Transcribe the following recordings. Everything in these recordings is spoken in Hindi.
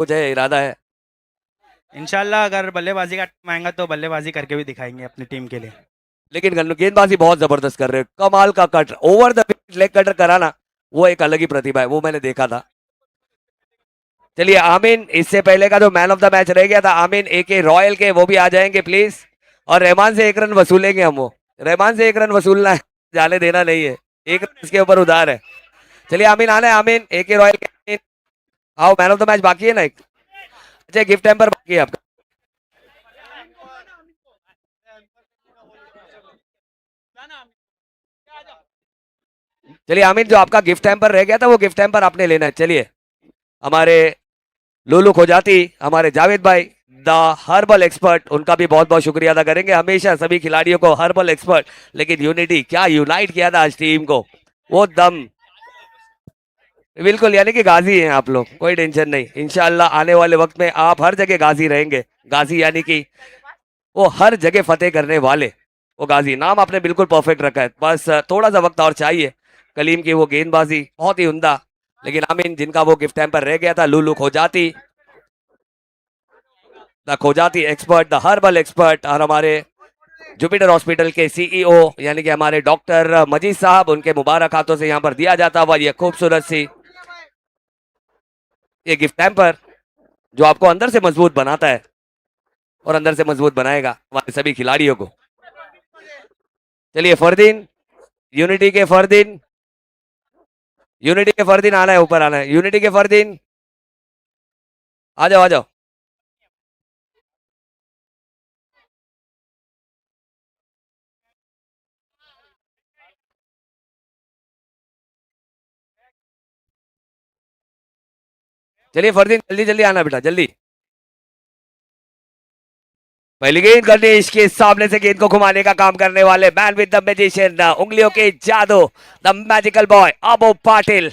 कुछ है, इरादा है? इंशाल्लाह अगर बल्लेबाजी का टाइम आएगा तो बल्लेबाजी करके भी दिखाएंगे अपनी टीम के लिए। लेकिन गेंदबाजी बहुत जबरदस्त कर रहे हो, कमाल का cut, over the leg cutter कराना, वो एक अलग ही प्रतिभा है, वो मैंने देखा था। चलिए आमीन, इससे पहले का जो मैन ऑफ द मैच रह गया था, आमीन एके रॉयल के, वो भी आ जाएंगे प्लीज। और रहमान से 1 रन वसूलेंगे हम, वो रहमान से 1 रन वसूलना है, जाने देना नहीं है, 1 रन इसके ऊपर उधार है। चलिए आमीन आना है, आमीन एके रॉयल के आमीन। आओ, मैन ऑफ द मैच बाकी है ना एक। अच्छा, गिफ्ट टेम्पर बाकी है आपका। चलिए आमीन, जो आपका गिफ्ट टेम्पर रह गया था, वो गिफ्ट टेम्पर आपने लेना है। चलिए, हमारे लुलू खोजाती, हमारे जावेद भाई द हर्बल एक्सपर्ट, उनका भी बहुत बहुत शुक्रिया अदा करेंगे, हमेशा सभी खिलाड़ियों को हर्बल एक्सपर्ट। लेकिन यूनिटी क्या यूनाइट किया था आज टीम को, वो दम, बिल्कुल, यानी कि गाजी हैं आप लोग, कोई टेंशन नहीं, इंशाल्लाह आने वाले वक्त में आप हर जगह गाजी रहेंगे। गाजी यानी कि वो हर जगह फतेह करने वाले, वो गाजी नाम आपने बिल्कुल परफेक्ट रखा है, बस थोड़ा सा वक्त और चाहिए। कलीम की वो गेंदबाजी बहुत ही उमदा। लेकिन आमीन, जिनका वो गिफ्ट टैम्पर रह गया था, लुलू खोजाती, द खोजाती एक्सपर्ट, द हर्बल एक्सपर्ट, और हमारे जुपिटर हॉस्पिटल के सीईओ यानी कि हमारे डॉक्टर मजीद साहब, उनके मुबारक हाथों से यहाँ पर दिया जाता हुआ ये खूबसूरत सी ये गिफ्ट टैम्पर, जो आपको अंदर से मजबूत बनाता है और अंदर से मजबूत बनाएगा हमारे सभी खिलाड़ियों को। चलिए फरदीन, यूनिटी के फरदीन, यूनिटी के फरदीन आना है, ऊपर आना है, यूनिटी के फरदीन आ जाओ, आ जाओ। चलिए फरदीन, जल्दी जल्दी आना बेटा, जल्दी। पहली गेंद गणेश के सामने से गेंद को घुमाने का काम करने वाले मैन विद द मैजिशियन, उंगलियों के जादू, द मैजिकल बॉय अबो पाटिल,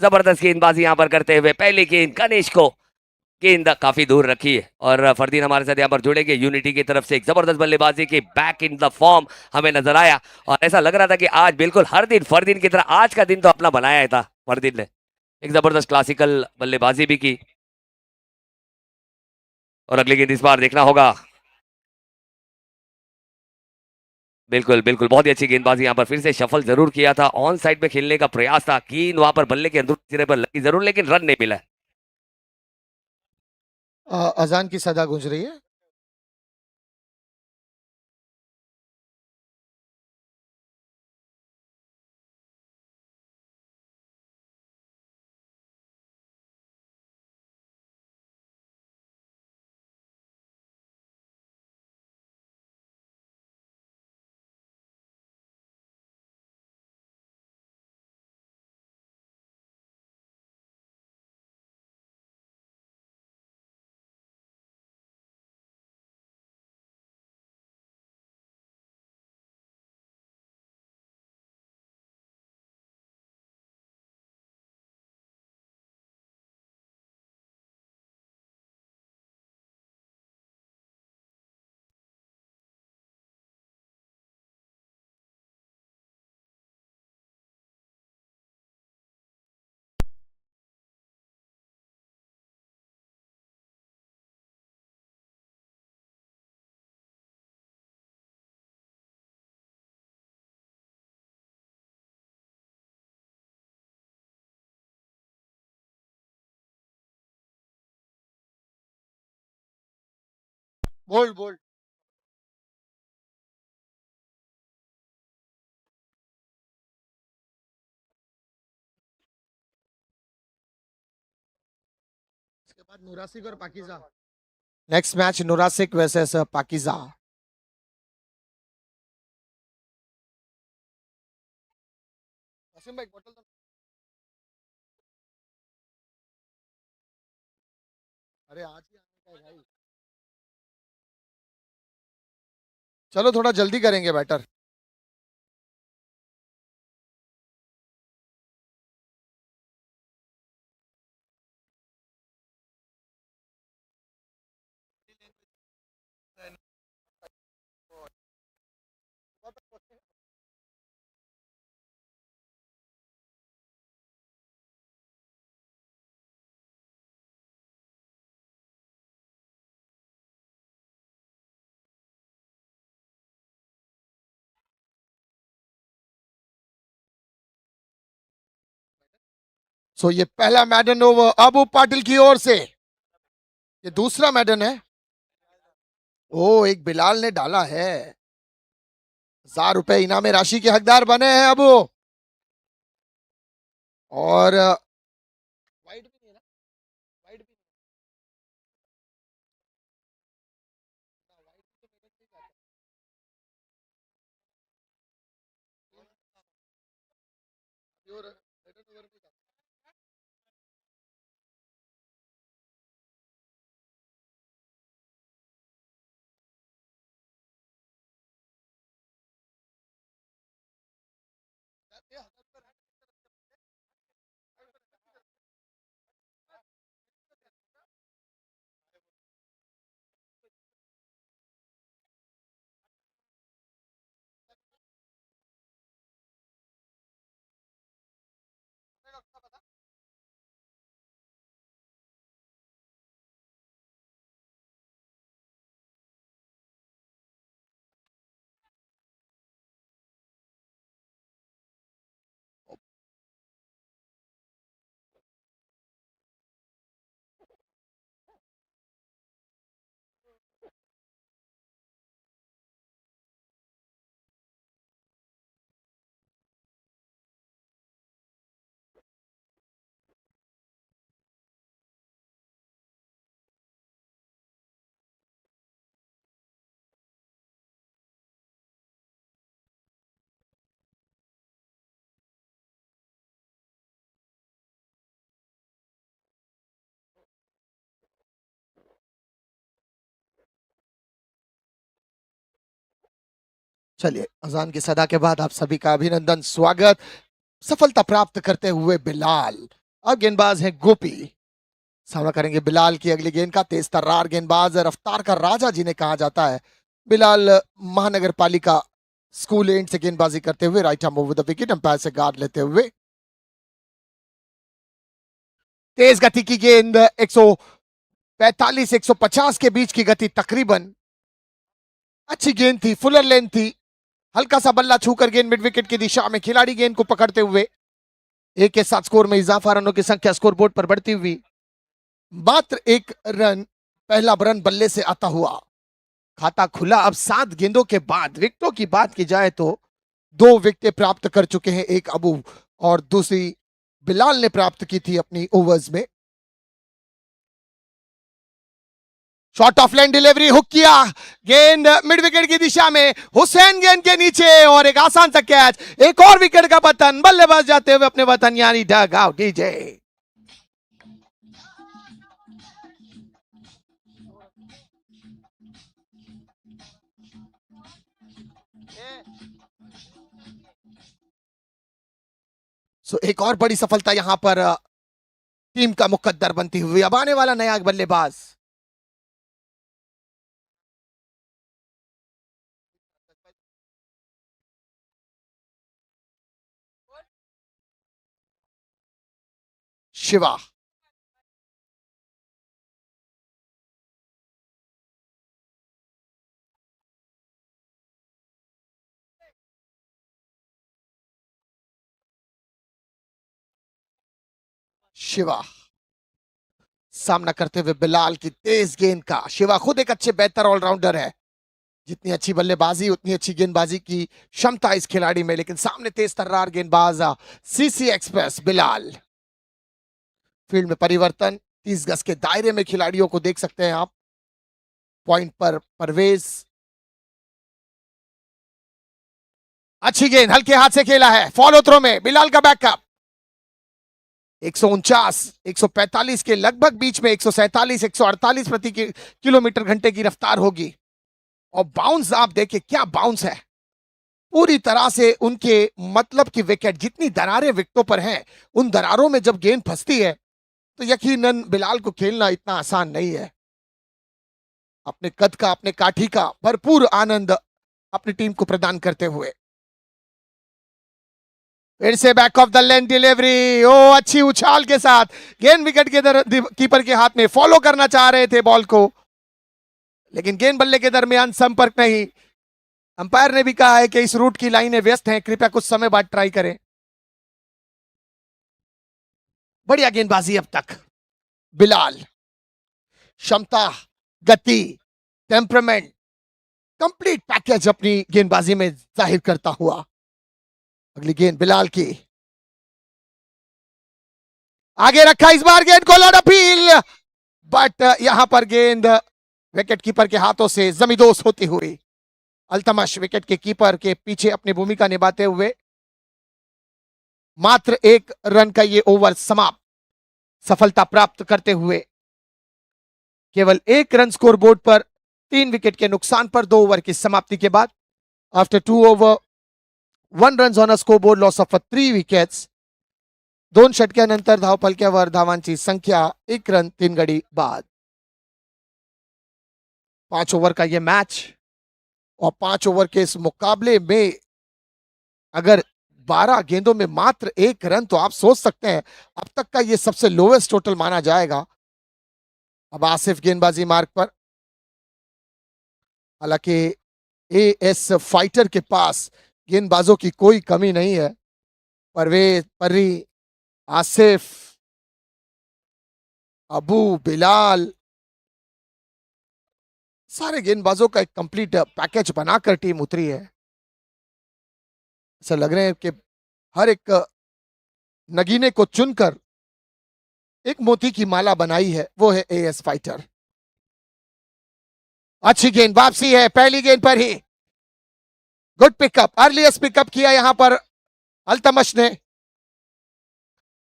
जबरदस्त गेंदबाजी यहां पर करते हुए पहली गेंद गणेश को, गेंद काफी दूर रखी है। और फरदीन हमारे साथ यहाँ पर जुड़ेंगे, यूनिटी की तरफ से एक जबरदस्त बल्लेबाजी की बैक इन द फॉर्म हमें नजर आया, और ऐसा लग रहा था कि आज बिल्कुल हर दिन फरदीन की तरह आज का दिन तो अपना बनाया ही था फरदीन ने, एक जबरदस्त क्लासिकल बल्लेबाजी भी की। और अगली गेंद इस बार देखना होगा, बिल्कुल बिल्कुल, बहुत ही अच्छी गेंदबाजी, यहाँ पर फिर से शफल जरूर किया था, ऑन साइड में खेलने का प्रयास था, गेंद वहां पर बल्ले के अंदर सिरे पर लगी जरूर, लेकिन रन नहीं मिला। अजान की सदा गूंज रही है। Bold bold. इसके बाद नुरासिक और Pakiza. Next match Nurasik versus Pakiza. Wasim भाई बोतल तो। अरे आज ही आने का है भाई। चलो थोड़ा जल्दी करेंगे बेटर। सो ये पहला मैडन ओवर अबू पाटिल की ओर से, ये दूसरा मैडन है। ओ, एक बिलाल ने डाला है। 1000 रुपए इनामी राशि के हकदार बने हैं अबू। और वाइड भी नहीं है ना, वाइड भी चलिए, अजान की सदा के बाद आप सभी का अभिनंदन, स्वागत। सफलता प्राप्त करते हुए बिलाल। अब गेंदबाज है गोपी, सामना करेंगे बिलाल की अगली गेंद का। तेज तर्रार गेंदबाज, रफ्तार का राजा जिन्हें कहा जाता है। बिलाल महानगर पालिका स्कूल एंड से गेंदबाजी करते हुए right arm over the wicket, umpire से गार्ड लेते हुए। तेज गति की गेंद, 145 150 के बीच की गति तकरीबन। अच्छी गेंद थी, फुलर लेंथ थी। हल्का सा बल्ला छूकर गेंद मिड विकेट की दिशा में, खिलाड़ी गेंद को पकड़ते हुए। एक के साथ स्कोर में इजाफा, रनों की संख्या स्कोर बोर्ड पर बढ़ती हुई। मात्र एक रन, पहला रन बल्ले से आता हुआ। खाता खुला अब 7 गेंदों के बाद। विकेटों की बात की जाए तो 2 विकेटें प्राप्त कर चुके हैं, एक अबू और दूसरी बिलाल ने प्राप्त की थी अपनी ओवर्स में। Short of line delivery, hook किया, गेंद मिड विकेट की दिशा में, हुसैन गेंद के नीचे और एक आसान सा कैच। एक और विकेट का पतन, बल्लेबाज जाते हुए अपने वतन यानी डग आउट। डीजे सो एक और बड़ी सफलता यहां पर टीम का मुकद्दर बनती हुई। अब आने वाला नया बल्लेबाज शिवा। शिवा सामना करते हुए बिलाल की तेज गेंद का। शिवा खुद एक अच्छे बेहतर ऑलराउंडर है, जितनी अच्छी बल्लेबाजी उतनी अच्छी गेंदबाजी की क्षमता इस खिलाड़ी में, लेकिन सामने तेज तर्रार गेंदबाज सीसी एक्सप्रेस बिलाल। फील्ड में परिवर्तन, 30 गज के दायरे में खिलाड़ियों को देख सकते हैं आप। पॉइंट पर परवेज, अच्छी गेंद हल्के हाथ से खेला है। फॉलो थ्रो में बिलाल का बैकअप। 149 145 के लगभग बीच में, 147 148 प्रति किलोमीटर घंटे की रफ्तार होगी। और बाउंस आप देखिए, क्या बाउंस है, पूरी तरह से उनके मतलब की विकेट। जितनी दरारें विकेटों पर हैं, उन दरारों में जब गेंद फंसती है तो यकीनन बिलाल को खेलना इतना आसान नहीं है। अपने कद का, अपने काठी का भरपूर आनंद अपनी टीम को प्रदान करते हुए। फिर से back of the length delivery, ओ अच्छी उछाल के साथ गेंद विकेट के कीपर के हाथ में। फॉलो करना चाह रहे थे बॉल को, लेकिन गेंद बल्ले के दरमियान संपर्क नहीं। अंपायर ने भी कहा है कि इस रूट की लाइनें व्यस्त हैं, कृपया कुछ समय बाद ट्राई करें। बढ़िया गेंदबाजी अब तक। बिलाल, क्षमता, गति, टेम्परामेंट, कंप्लीट पैकेज अपनी गेंदबाजी में जाहिर करता हुआ। अगली गेंद बिलाल की, आगे रखा इस बार गेंद को, लॉर्ड अपील, बट यहां पर गेंद विकेट कीपर के हाथों से जमींदोज होती हुई। अल्तमश विकेट के कीपर के पीछे अपनी भूमिका निभाते हुए मात्र 1 रन का ये ओवर समाप्त, सफलता प्राप्त करते हुए केवल 1 रन स्कोर बोर्ड पर 3 विकेट के नुकसान पर 2 ओवर की समाप्ति के बाद, after 2 over 1 run on a score board loss of 3 wickets, 2 षटक्यानंतर धावफलक्यावर धावांची संख्या 1 रन 3 गडी बाद। 5 ओवर का ये मैच और 5 ओवर के इस मुकाबले में अगर 12 गेंदों में मात्र 1 रन, तो आप सोच सकते हैं अब तक का ये सबसे लोवेस्ट टोटल माना जाएगा। अब आसिफ गेंदबाजी मार्ग पर, हालांकि एएस फाइटर के पास गेंदबाजों की कोई कमी नहीं है। परवेज, पर्री, आसिफ, अबू, बिलाल, सारे गेंदबाजों का एक कंप्लीट पैकेज बनाकर टीम उतरी है। ऐसा लग रहा है कि हर एक नगीने को चुनकर एक मोती की माला बनाई है, वो है एएस फाइटर। अच्छी गेंद, वापसी है पहली गेंद पर ही। गुड पिकअप, अर्लीस्ट पिकअप किया यहां पर अल्तमश ने।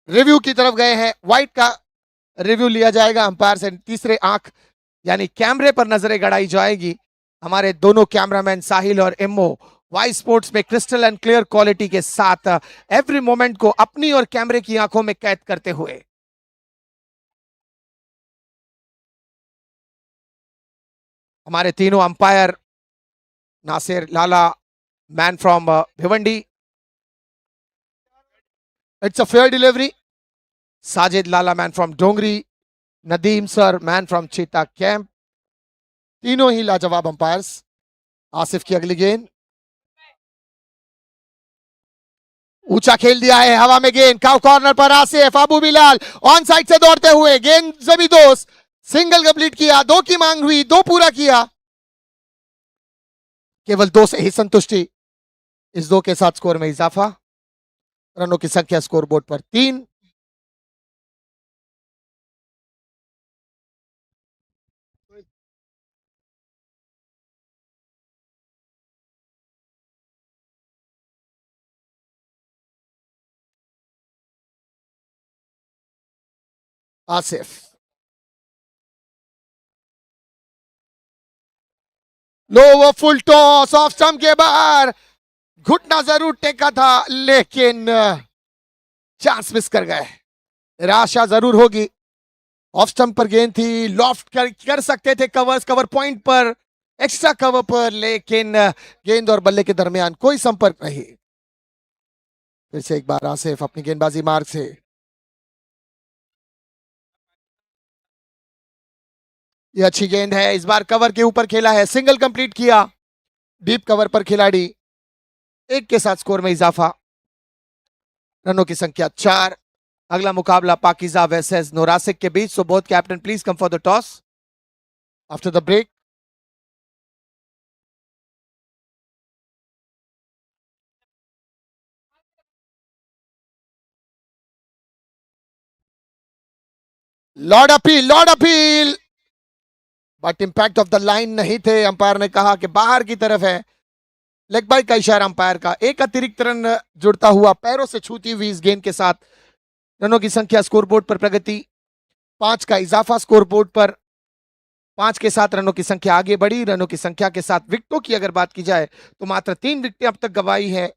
रिव्यू की तरफ गए हैं, वाइट का रिव्यू लिया जाएगा अंपायर से, तीसरे आंख यानी कैमरे पर नजरें गड़ाई जाएगी। हमारे दोनों कैमरामैन साहिल और एमओ वाई स्पोर्ट्स में क्रिस्टल एंड क्लियर क्वालिटी के साथ एवरी मोमेंट को अपनी और कैमरे की आंखों में कैद करते हुए। हमारे तीनों umpire, Nasir Lala man from Bhiwandi, it's a fair delivery. Sajid Lala man from Dongri, Nadeem sir man from Cheeta camp, तीनों ही लाजवाब अंपायर्स। आसिफ की अगली गेंद, ऊंचा खेल दिया है, हवा में गेंद, काउ कॉर्नर पर आसिफ, अबू बिलाल ऑन साइड से दौड़ते हुए, गेंद जमींदोज, सिंगल कंप्लीट किया, 2 की मांग हुई, 2 पूरा किया, केवल 2 से ही संतुष्टि। इस 2 के साथ स्कोर में इजाफा, रनों की संख्या स्कोर बोर्ड पर 3। आसिफ, लो वो फुल टॉस ऑफ स्टंप के बाहर, घुटना जरूर टेका था लेकिन चांस मिस कर गए। निराशा जरूर होगी, ऑफ स्टंप पर गेंद थी, लॉफ्ट कर सकते थे कवर पॉइंट पर, एक्स्ट्रा कवर पर, लेकिन गेंद और बल्ले के दरमियान कोई संपर्क नहीं। फिर से एक बार आसिफ अपनी गेंदबाजी मार्ग से, ये अच्छी गेंद है, इस बार कवर के ऊपर खेला है, सिंगल कंप्लीट किया, डीप कवर पर खिलाड़ी, 1 के साथ स्कोर में इजाफा, रनों की संख्या 4। अगला मुकाबला पाकिजा वर्सेस नोरासिक के बीच, so both captain please come for the toss after the break. Loud appeal, but impact of the line नहीं थे, अंपायर ने कहा कि बाहर की तरफ है। लेग बाइट का इशारा अंपायर का, 1 अतिरिक्त रन जुड़ता हुआ पैरों से छूती हुई इस गेंद के साथ रनों की संख्या स्कोरबोर्ड पर प्रगति, 5 का इजाफा स्कोरबोर्ड पर, 5 के साथ रनों की संख्या आगे बढ़ी। रनों की संख्या के साथ विकेटों की अगर बात की जाए तो मात्र 3 विकेटें अब तक गंवाई है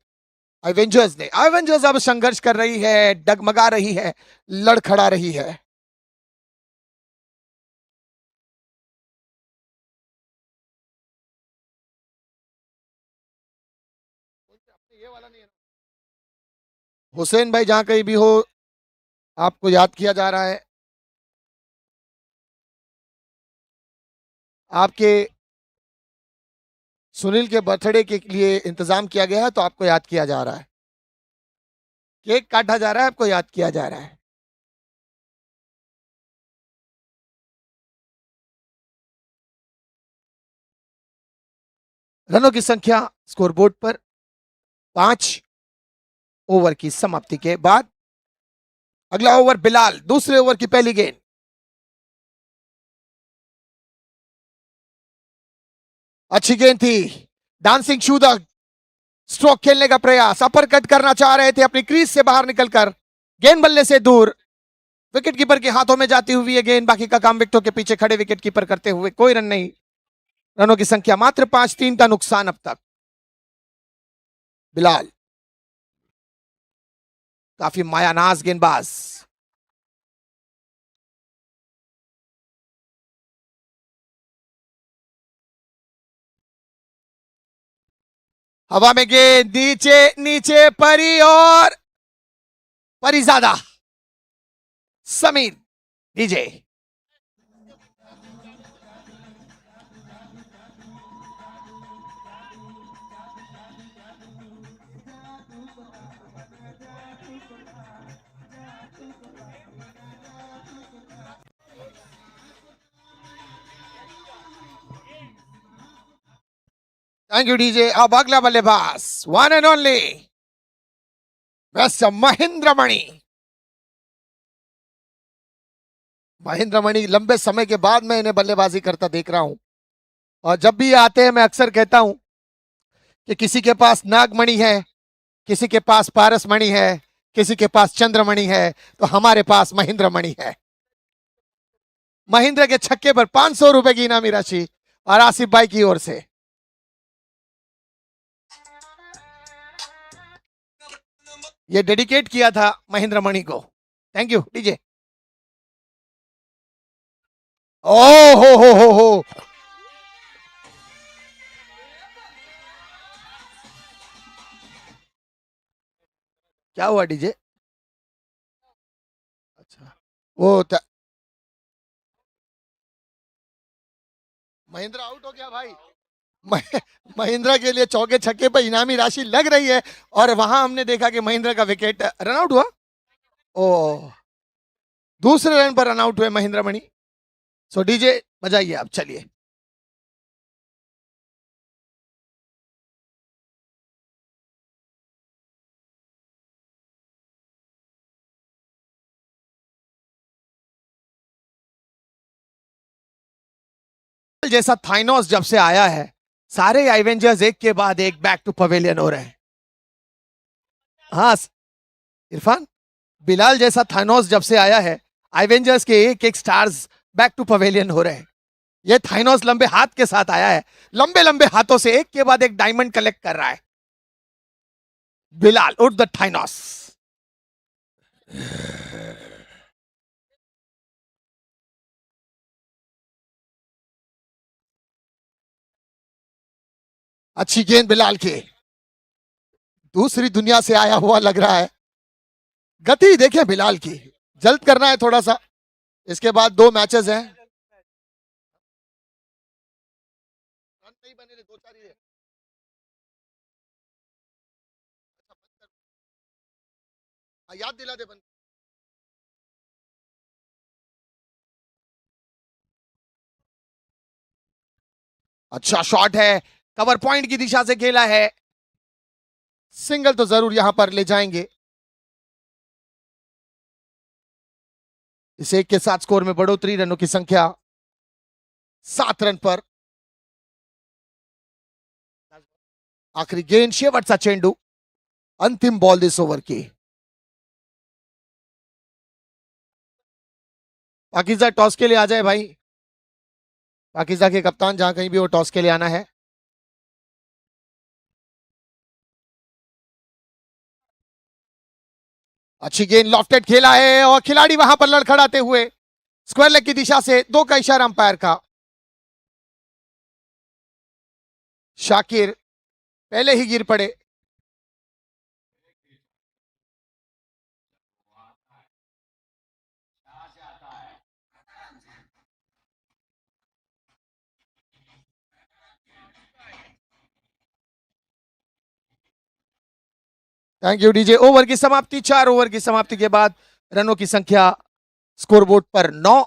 एवेंजर्स ने। एवेंजर्स अब संघर्ष कर रही है, डगमगा रही है, लड़खड़ा रही है। हुसैन भाई जहां कहीं भी हो, आपको याद किया जा रहा है, आपके सुनील के बर्थडे के लिए इंतजाम किया गया है, तो आपको याद किया जा रहा है, केक काटा जा रहा है, आपको याद किया जा रहा है। रनों की संख्या स्कोरबोर्ड पर 5 ओवर की समाप्ति के बाद। अगला ओवर बिलाल, दूसरे ओवर की पहली गेंद। अच्छी गेंद थी, डांसिंग शूटर, स्ट्रोक खेलने का प्रयास, अपर कट करना चाह रहे थे अपनी क्रीज से बाहर निकलकर, गेंद बल्ले से दूर, विकेट कीपर के हाथों में जाती हुई है गेंद। बाकी का काम विकेटों के पीछे खड़े विकेट कीपर करते हुए, कोई रन नहीं। रनों की संख्या मात्र 5, 3 का नुकसान अब तक। बिलाल काफी मायानाज गेंदबाज। हवा में गेंद, नीचे नीचे परी, और Parizada Sameer DJ. Thank you DJ. अब अगला बल्लेबाज, one and only mister Mahendra Mani. Mahendra Mani लंबे समय के बाद मैं इन्हें बल्लेबाजी करता देख रहा हूं, और जब भी आते हैं मैं अक्सर कहता हूं कि किसी के पास नागमणि है, किसी के पास पारसमणि है, किसी के पास चंद्रमणि है, तो हमारे पास महेंद्र मणि है। महेंद्र के छक्के पर 500 रुपए की इनामी राशि और आसिफ भाई की ओर से। ये डेडिकेट किया था महेंद्र मणि को। Thank you DJ. ओ हो। क्या हुआ डीजे? अच्छा, वो महेंद्र आउट हो गया भाई। महेंद्र के लिए चौके छक्के पर इनामी राशि लग रही है, और वहां हमने देखा कि महेंद्र का विकेट रन आउट हुआ। ओ, दूसरे रन पर रन आउट हुए महेंद्र मणि। सो डीजे बजाइए आप, चलिए। जैसा थाइनोस जब से आया है, सारे एवेंजर्स एक के बाद एक बैक टू पवेलियन हो रहे हैं। हाँ इरफान, बिलाल जैसा थाइनोस जब से आया है, एवेंजर्स के एक एक स्टार्स बैक टू पवेलियन हो रहे हैं। ये थाइनोस लंबे हाथ के साथ आया है, लंबे लंबे हाथों से एक के बाद एक डायमंड कलेक्ट कर रहा है। बिलाल उठ द थाइनोस। अच्छी गेंद बिलाल की, दूसरी दुनिया से आया हुआ लग रहा है। गति देखे बिलाल की, जल्द करना है थोड़ा सा, इसके बाद 2 मैचेस हैं। नहीं बने, 2-4 ही है। याद दिला दे बंद। अच्छा शॉट है, कवर पॉइंट की दिशा से खेला है, सिंगल तो जरूर यहां पर ले जाएंगे। इस एक के साथ स्कोर में बढ़ोतरी, रनों की संख्या 7 रन पर। आखिरी गेंद, शेवटचा चेंडू, अंतिम बॉल इस ओवर की। पाकिस्तान टॉस के लिए आ जाए भाई, पाकिस्तान के कप्तान जहां कहीं भी वो टॉस के लिए आना है। अच्छी गेंद, लॉफ्टेड खेला है, और खिलाड़ी वहां पर लड़खड़ाते हुए स्क्वायर लेग की दिशा से 2 का इशारा अंपायर का। शाकिर पहले ही गिर पड़े। Thank you DJ. ओवर की समाप्ति, 4 ओवर की समाप्ति के बाद रनों की संख्या स्कोरबोर्ड पर 9।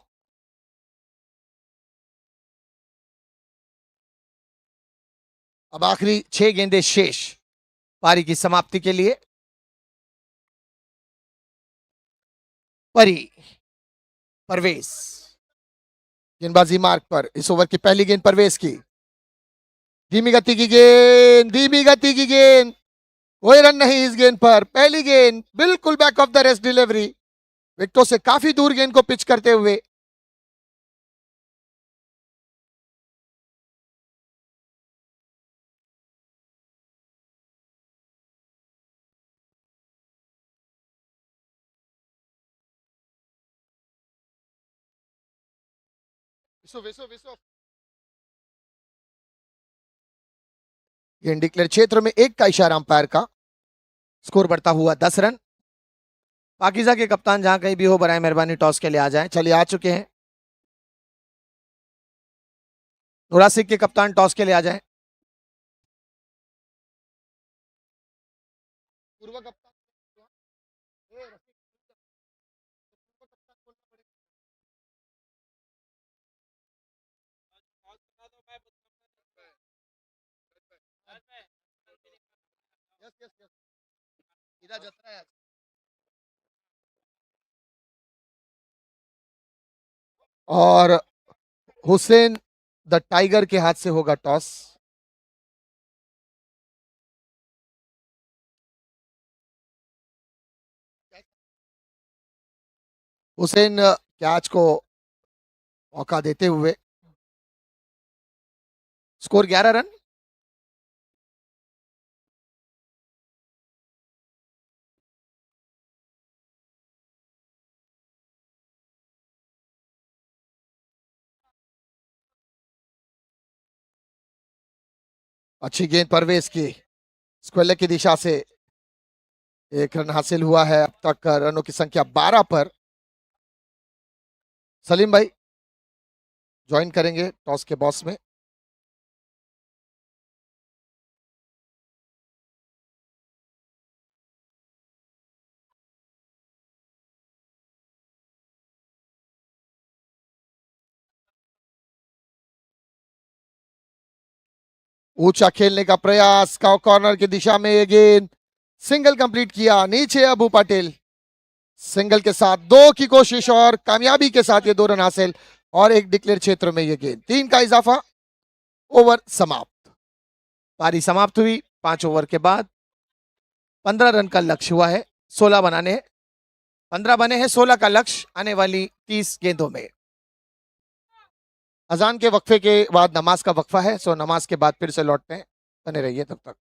अब आखिरी 6 गेंदें शेष पारी की समाप्ति के लिए। परी परवेज गेंदबाजी मार्ग पर, इस ओवर की पहली गेंद परवेज की, धीमी गति की गेंद, धीमी गति की गेंद, कोई रन नहीं इस गेंद पर। पहली गेंद बिल्कुल back of the rest delivery, विकेटों से काफी दूर गेंद को पिच करते हुए। गेंद डिक्लेयर क्षेत्र में, एक का इशारा अंपायर का। स्कोर बढ़ता हुआ 10 रन। पाकिजा के कप्तान जहां कहीं भी हो, बराए मेहरबानी टॉस के लिए आ जाएं। चलिए आ चुके हैं। नुरासिक के कप्तान टॉस के लिए आ जाएं। पूर्व कप्तान और हुसैन द टाइगर के हाथ से होगा टॉस। हुसैन कैच को मौका देते हुए। Score 11 run. अच्छी गेंद परवेज की, स्क्वेलर की दिशा से एक रन हासिल हुआ है। अब तक रनों की संख्या 12 पर। सलीम भाई ज्वाइन करेंगे टॉस के बॉस में। ऊंचा खेलने का प्रयास, कॉर्नर की दिशा में ये गेंद, सिंगल कंप्लीट किया। नीचे अबू पाटिल सिंगल के साथ 2 की कोशिश और कामयाबी के साथ ये 2 रन हासिल और एक डिक्लेयर क्षेत्र में ये गेंद। 3 का इजाफा। ओवर समाप्त। पारी समाप्त हुई 5 ओवर के बाद। 15 रन का लक्ष्य हुआ है, 16 बनाने हैं। 15 बने हैं, 16 का लक्ष्य आने वाली 30 गेंदों में। अजान के वक्फे के बाद नमाज का वक्फा है, सो नमाज के बाद फिर से लौटते हैं। बने रहिए तब तक।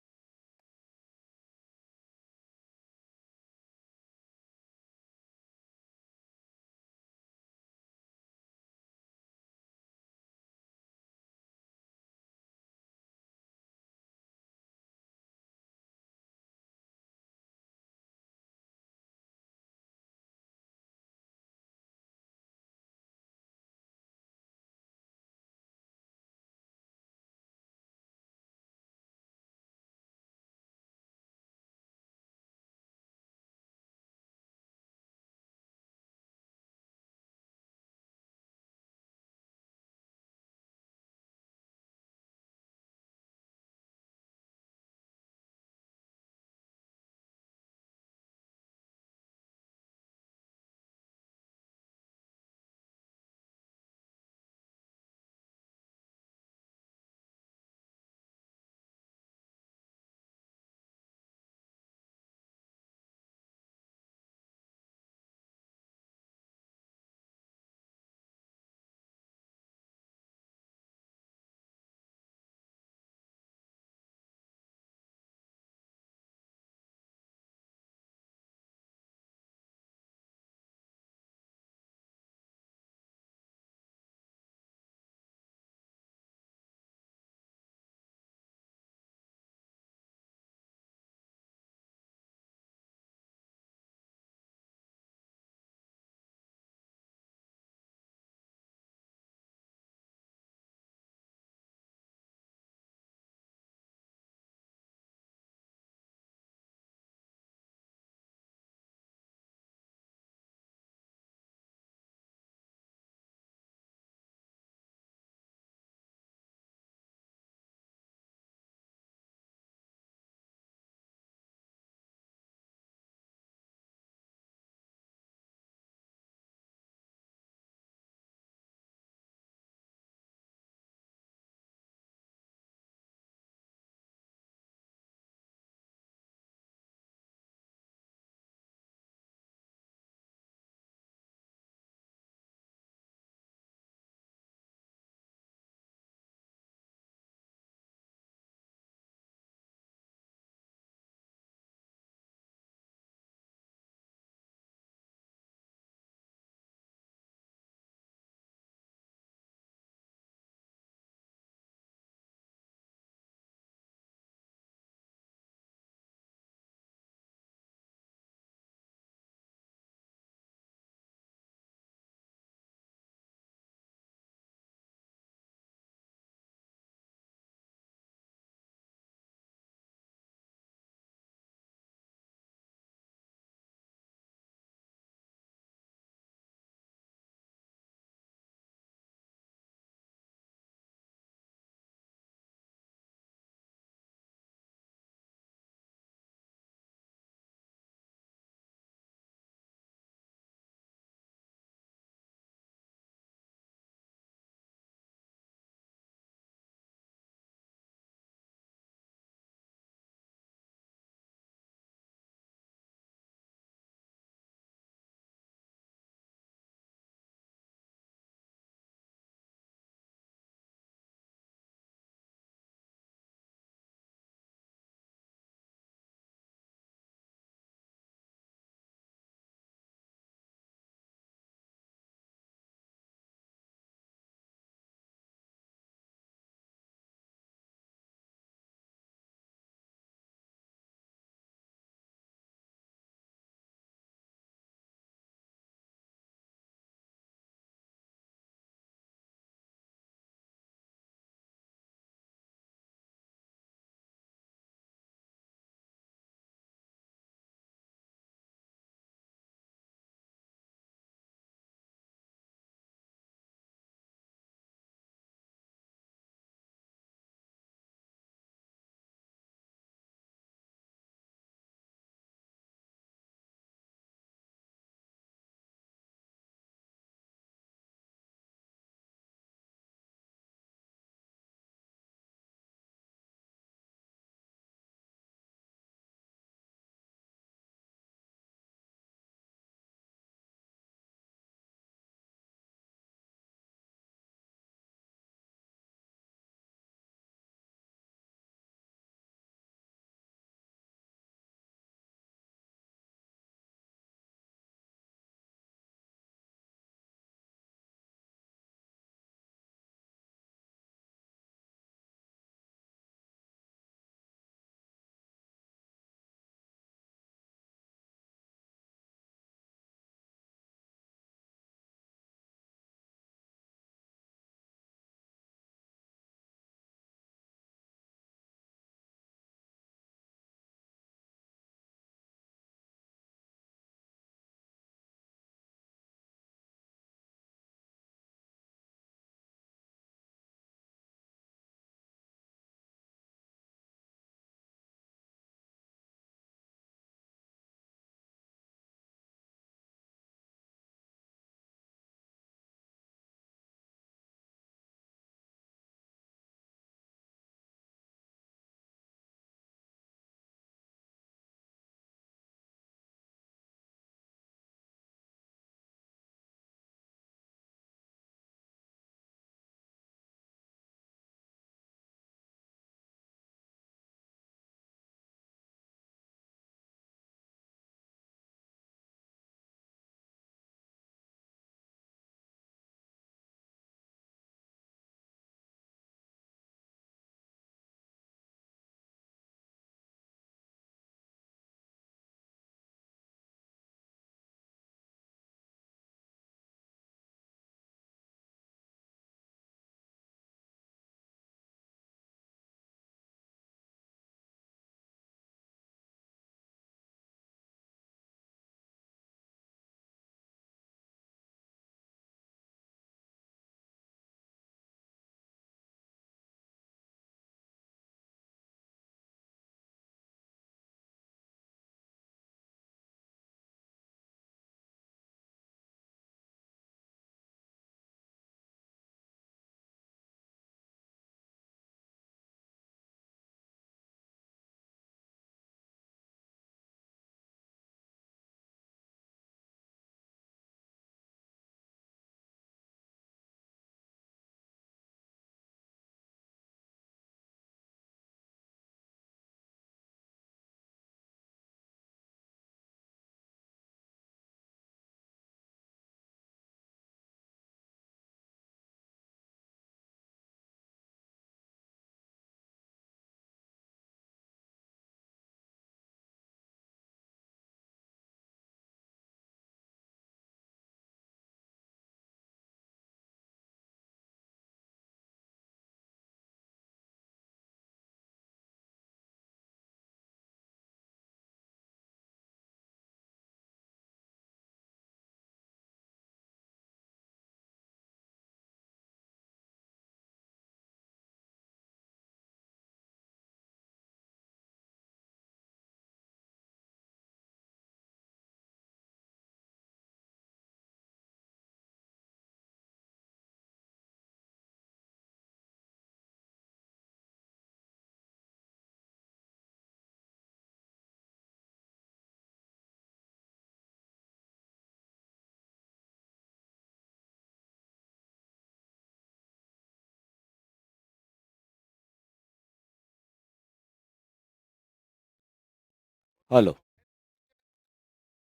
हेलो,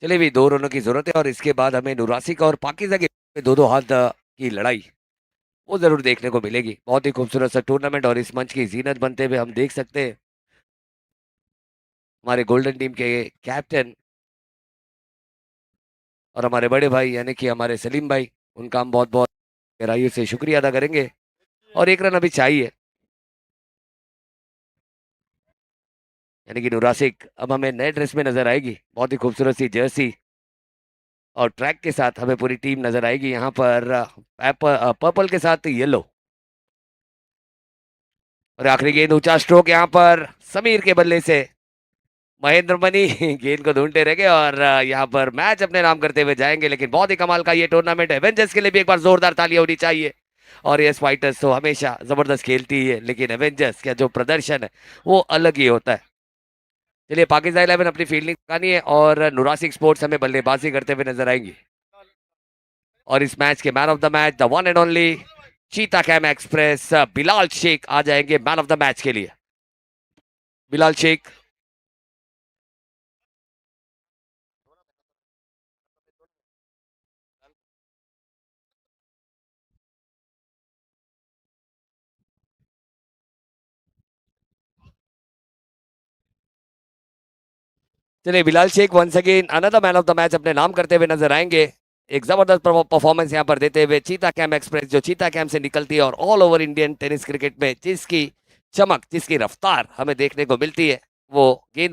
चलिए भी 2 रनों की जरूरत है और इसके बाद हमें नुरासिक और पाकिजा के दो हाथ की लड़ाई वो जरूर देखने को मिलेगी। बहुत ही खूबसूरत सा टूर्नामेंट और इस मंच की जीनत बनते हुए हम देख सकते हैं हमारे गोल्डन टीम के कैप्टन और हमारे बड़े भाई यानी कि हमारे सलीम भाई, उनका हम बहुत बहुत गहराइयों से शुक्रिया अदा करेंगे। और 1 रन अभी चाहिए, यानी कि नुरासिक अब हमें नए ड्रेस में नजर आएगी, बहुत ही खूबसूरत सी जर्सी और ट्रैक के साथ हमें पूरी टीम नजर आएगी यहाँ पर पर्पल के साथ येलो। और आखिरी गेंद ऊंचा स्ट्रोक यहाँ पर समीर के बल्ले से महेंद्र मनी गेंद को ढूंढते रहेंगे और यहाँ पर मैच अपने नाम करते हुए जाएंगे। लेकिन बहुत ही कमाल का ये टूर्नामेंट है, एवेंजर्स के लिए भी एक बार जोरदार तालियां होनी चाहिए। और यस, फाइटर्स तो हमेशा जबरदस्त खेलती ही है, लेकिन एवेंजर्स का जो प्रदर्शन है वो अलग ही होता है। चलिए, पाकिस्तान 11 अपनी फील्डिंग करनी है और नुरासिक स्पोर्ट्स हमें बल्लेबाजी करते हुए नजर आएंगी। और इस मैच के man of the match the one and only चीता कैम एक्सप्रेस बिलाल शेख आ जाएंगे मैन ऑफ द मैच के लिए। बिलाल शेख। चलिए, Bilal Sheikh once again another man of the match अपने नाम करते हुए नजर आएंगे। एक जबरदस्त परफॉर्मेंस यहाँ पर देते हुए चीता कैम एक्सप्रेस जो चीता कैम से निकलती है और all over Indian tennis cricket में जिसकी चमक, जिसकी रफ्तार हमें देखने को मिलती है, वो गेंद